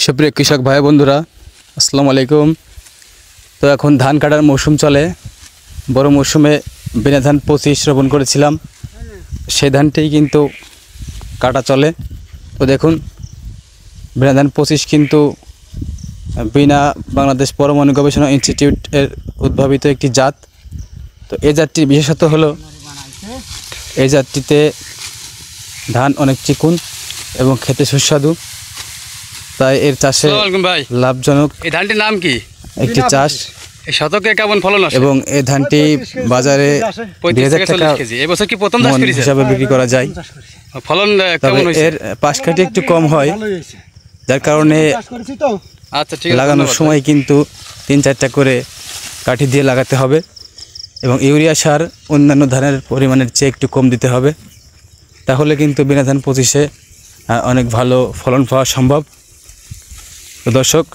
সুপ্রিয় কৃষক ভাই বন্ধুরা, আসসালামু আলাইকুম। তো এখন ধান কাটার মৌসুম চলে। বড় মৌসুমে বিনা ধান 25 রোপণ করেছিলাম, সেই ধানটাই কিন্তু কাটা চলে। তো দেখুন, বিনা ধান 25 কিন্তু বিনা বাংলাদেশ পরমাণু গবেষণা ইনস্টিটিউটের উদ্ভাবিত একটি জাত। তো এই জাতটির বিশেষত্ব হলো এই জাতটিতে ধান অনেক চিকুন এবং খেতে সুস্বাদু, তাই এর চাষে লাভজনক এই ধানটির নাম কি? একটি চাষ। এই শতকে কেমন ফলন আসে? এবং এই ধানটি বাজারে 2000 টাকা কেজি। এবছর কি প্রথম চাষ মন করেছে? হিসাবে বিক্রি করা যায়। ফলন তবে কেমন হয়েছে? এর পাশ কাটি একটু কম হয়, যার কারণে আচ্ছা, ঠিক আছে। লাগানোর সময় কিন্তু 3-4টা করে কাঠি দিয়ে লাগাতে হবে এবং ইউরিয়া সার অন্যান্য ধানের পরিমাণের চেয়ে একটু কম দিতে হবে। তাহলে কিন্তু বিনা ধান 25-এ অনেক ভালো ফলন পাওয়া সম্ভব। তো দর্শক,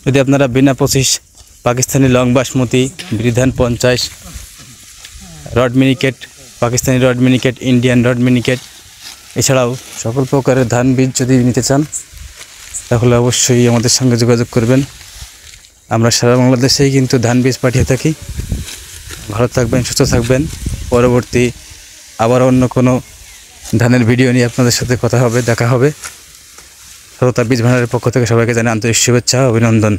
যদি আপনারা বিনা 25 পাকিস্তানি লং বাসমতি, বিধান 50, rod Miniket, Pakistani rod Miniket, Indian rod Miniket এছাড়াও সকল প্রকারের ধান বীজ যদি নিতে চান তাহলে অবশ্যই আমাদের সঙ্গে যোগাযোগ করবেন। আমরা সারা বাংলাদেশেই কিন্তু ধান বীজ পাঠিয়ে থাকি। ভালো থাকবেন, সুস্থ থাকবেন। পরবর্তী আবার অন্য কোনো ধানের ভিডিও নিয়ে আপনাদের সাথে কথা হবে, দেখা হবে। সরতা বীজ ভান্ডারের পক্ষ থেকে সবাইকে জানাই আন্তরিক শুভেচ্ছা, অভিনন্দন।